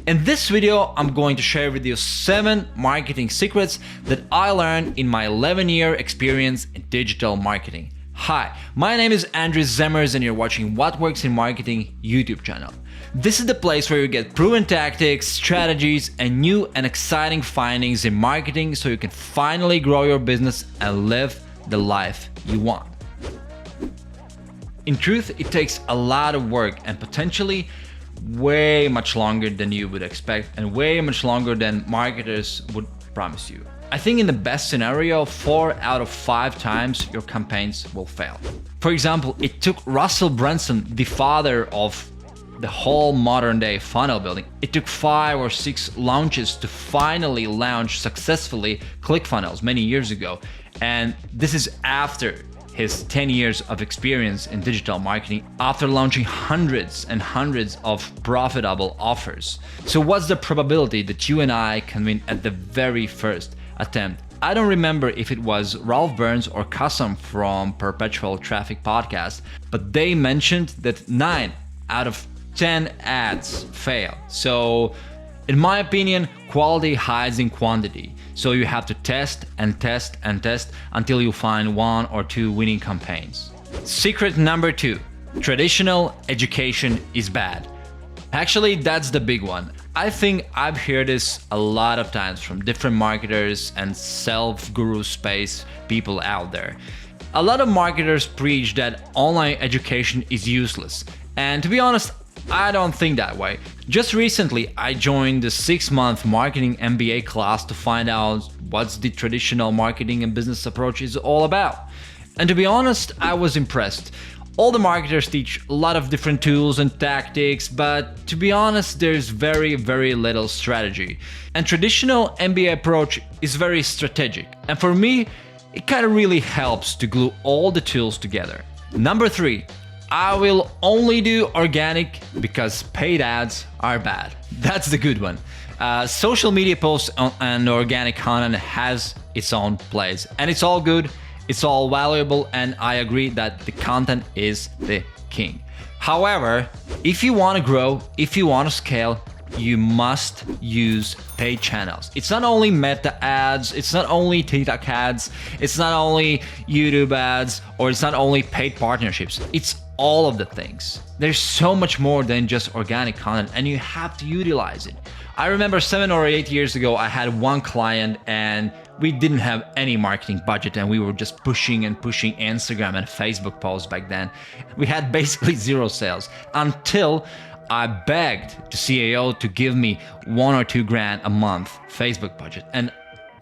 In this video, I'm going to share with you 7 marketing secrets that I learned in my 11-year experience in digital marketing. Hi, my name is Andrew Zemmers and you're watching What Works in Marketing YouTube channel. This is the place where you get proven tactics, strategies, and new and exciting findings in marketing so you can finally grow your business and live the life you want. In truth, it takes a lot of work and potentially way much longer than you would expect and way much longer than marketers would promise you. I think in the best scenario, 4 out of 5 times your campaigns will fail. For example, it took Russell Brunson, the father of the whole modern day funnel building, it took 5 or 6 launches to finally launch successfully ClickFunnels many years ago. And this is after his 10 years of experience in digital marketing, after launching hundreds and hundreds of profitable offers. So what's the probability that you and I can win at the very first attempt? I don't remember if it was Ralph Burns or Kassam from Perpetual Traffic Podcast, but they mentioned that 9 out of 10 ads fail. So in my opinion, quality hides in quantity. So you have to test and test and test until you find 1 or 2 winning campaigns. Secret number 2, traditional education is bad. Actually, that's the big one. I think I've heard this a lot of times from different marketers and self-guru space people out there. A lot of marketers preach that online education is useless. And to be honest, I don't think that way. Just recently, I joined the 6-month marketing MBA class to find out what the traditional marketing and business approach is all about. And to be honest, I was impressed. All the marketers teach a lot of different tools and tactics, but to be honest, there's very little strategy. And traditional MBA approach is very strategic. And for me, it kind of really helps to glue all the tools together. Number 3. I will only do organic because paid ads are bad. That's the good one. Social media posts and organic content has its own place, and it's all good, it's all valuable, and I agree that the content is the king. However, if you want to grow, if you want to scale, you must use paid channels. It's not only Meta ads, it's not only TikTok ads, it's not only YouTube ads, or it's not only paid partnerships. It's all of the things. There's so much more than just organic content, and you have to utilize it. I remember 7 or 8 years ago, I had one client and we didn't have any marketing budget and we were just pushing Instagram and Facebook posts back then. We had basically 0 sales until I begged the CAO to give me 1 or 2 grand a month Facebook budget. And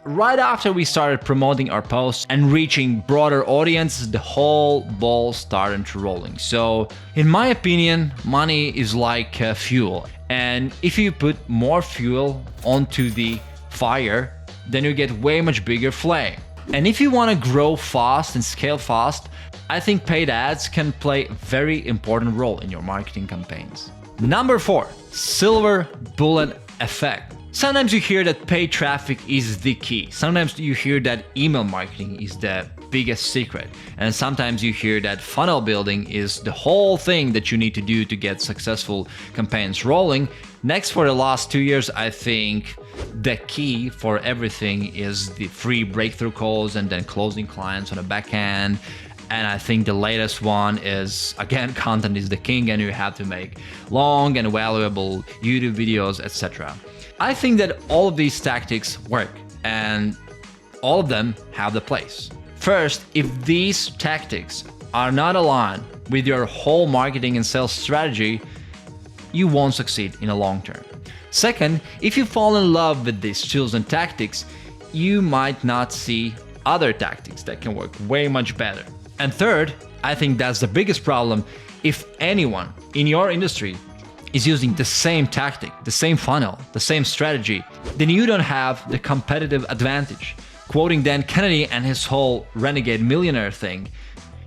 right after we started promoting our posts and reaching broader audiences, the whole ball started rolling. So in my opinion, money is like fuel. And if you put more fuel onto the fire, then you get way much bigger flame. And if you want to grow fast and scale fast, I think paid ads can play a very important role in your marketing campaigns. Number 4, silver bullet effect. Sometimes you hear that paid traffic is the key. Sometimes you hear that email marketing is the biggest secret. And sometimes you hear that funnel building is the whole thing that you need to do to get successful campaigns rolling. Next, for the last 2 years, I think the key for everything is the free breakthrough calls and then closing clients on the back end. And I think the latest one is, again, content is the king and you have to make long and valuable YouTube videos, etc. I think that all of these tactics work and all of them have the place. First, if these tactics are not aligned with your whole marketing and sales strategy, you won't succeed in the long term. Second, if you fall in love with these tools and tactics, you might not see other tactics that can work way much better. And third, I think that's the biggest problem. If anyone in your industry is using the same tactic, the same funnel, the same strategy, then you don't have the competitive advantage. Quoting Dan Kennedy and his whole renegade millionaire thing,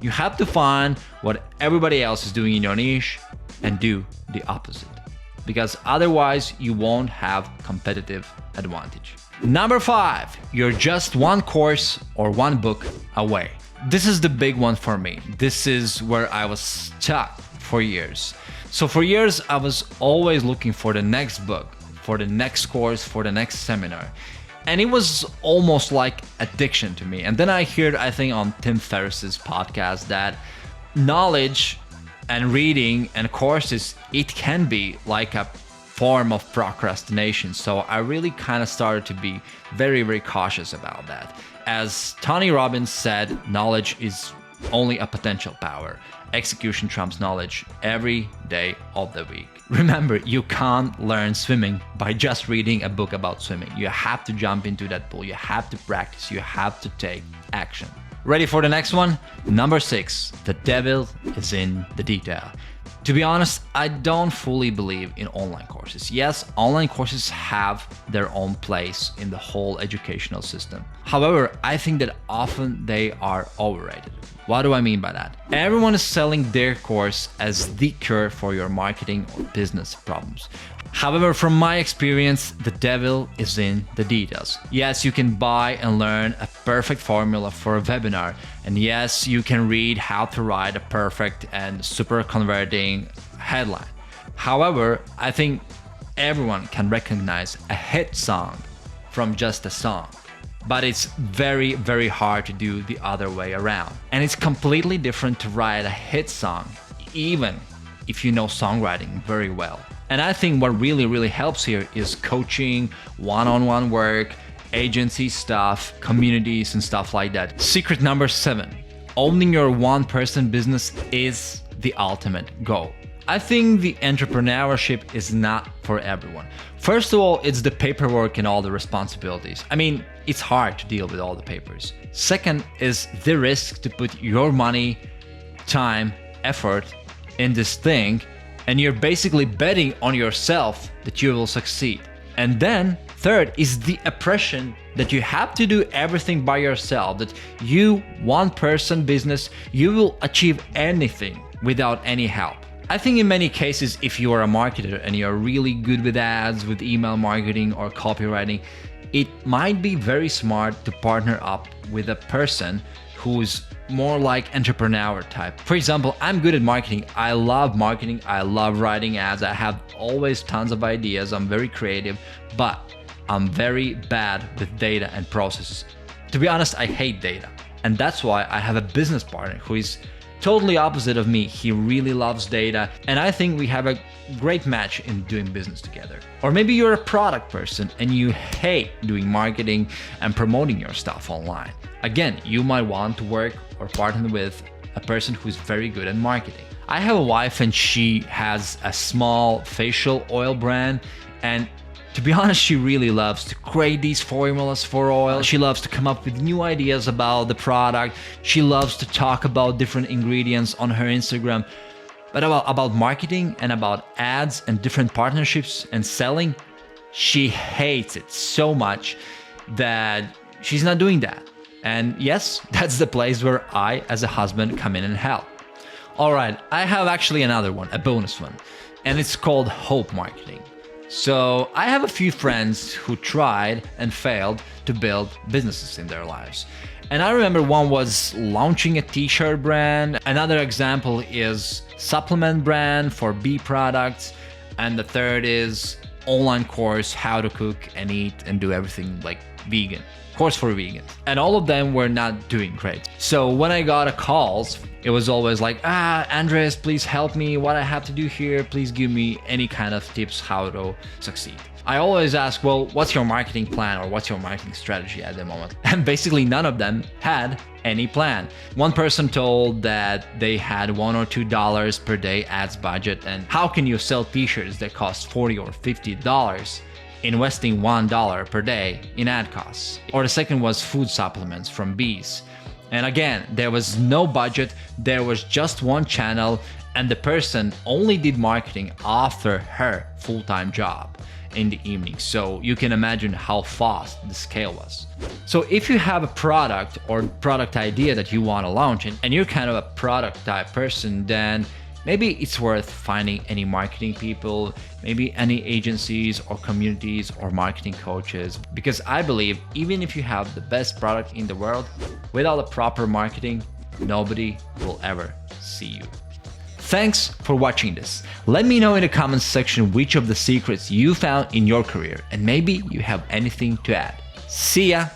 you have to find what everybody else is doing in your niche and do the opposite. Because otherwise you won't have competitive advantage. Number 5, you're just 1 course or 1 book away. This is the big one for me. This is where I was stuck for years. So for years, I was always looking for the next book, for the next course, for the next seminar. And it was almost like addiction to me. And then I heard, I think on Tim Ferriss's podcast, that knowledge and reading and courses, it can be like a form of procrastination. So I really kind of started to be very, very cautious about that. As Tony Robbins said, knowledge is only a potential power. Execution trumps knowledge every day of the week. Remember, you can't learn swimming by just reading a book about swimming. You have to jump into that pool. You have to practice. You have to take action. Ready for the next one? Number 6, the devil is in the detail. To be honest, I don't fully believe in online courses. Yes, online courses have their own place in the whole educational system. However, I think that often they are overrated. What do I mean by that? Everyone is selling their course as the cure for your marketing or business problems. However, from my experience, the devil is in the details. Yes, you can buy and learn a perfect formula for a webinar. And yes, you can read how to write a perfect and super converting headline. However, I think everyone can recognize a hit song from just a song. But it's very, very hard to do the other way around. And it's completely different to write a hit song, even if you know songwriting very well. And I think what really, really helps here is coaching, one-on-one work, agency stuff, communities and stuff like that. Secret number 7, owning your one-person business is the ultimate goal. I think the entrepreneurship is not for everyone. First of all, it's the paperwork and all the responsibilities. I mean, it's hard to deal with all the papers. Second is the risk to put your money, time, effort in this thing, and you're basically betting on yourself that you will succeed. And then third is the oppression that you have to do everything by yourself, that you, one person business, you will achieve anything without any help. I think in many cases, if you are a marketer and you're really good with ads, with email marketing or copywriting, it might be very smart to partner up with a person who's more like entrepreneur type. For example, I'm good at marketing. I love marketing. I love writing ads. I have always tons of ideas. I'm very creative, but I'm very bad with data and processes. To be honest, I hate data. And that's why I have a business partner who is totally opposite of me. He really loves data, and I think we have a great match in doing business together. Or maybe you're a product person and you hate doing marketing and promoting your stuff online. Again, you might want to work or partner with a person who's very good at marketing. I have a wife and she has a small facial oil brand, and to be honest, she really loves to create these formulas for oil. She loves to come up with new ideas about the product. She loves to talk about different ingredients on her Instagram. But about marketing and about ads and different partnerships and selling, she hates it so much that she's not doing that. And yes, that's the place where I, as a husband, come in and help. All right, I have actually another one, a bonus one, and it's called hope marketing. So I have a few friends who tried and failed to build businesses in their lives. And I remember one was launching a t-shirt brand. Another example is supplement brand for bee products. And the third is online course, how to cook and eat and do everything like vegan. Course for vegans. And all of them were not doing great. So when I got calls, it was always like, Andres, please help me. What I have to do here? Please give me any kind of tips how to succeed. I always ask, well, what's your marketing plan or what's your marketing strategy at the moment? And basically none of them had any plan. One person told that they had $1 or $2 per day ads budget, and how can you sell t-shirts that cost $40 or $50? Investing $1 per day in ad costs. Or the second was food supplements from bees. And again, there was no budget, there was just one channel, and the person only did marketing after her full-time job in the evening. So you can imagine how fast the scale was. So if you have a product or product idea that you want to launch and you're kind of a product type person, then maybe it's worth finding any marketing people, maybe any agencies or communities or marketing coaches, because I believe even if you have the best product in the world, without a proper marketing, nobody will ever see you. Thanks for watching this. Let me know in the comments section which of the secrets you found in your career, and maybe you have anything to add. See ya!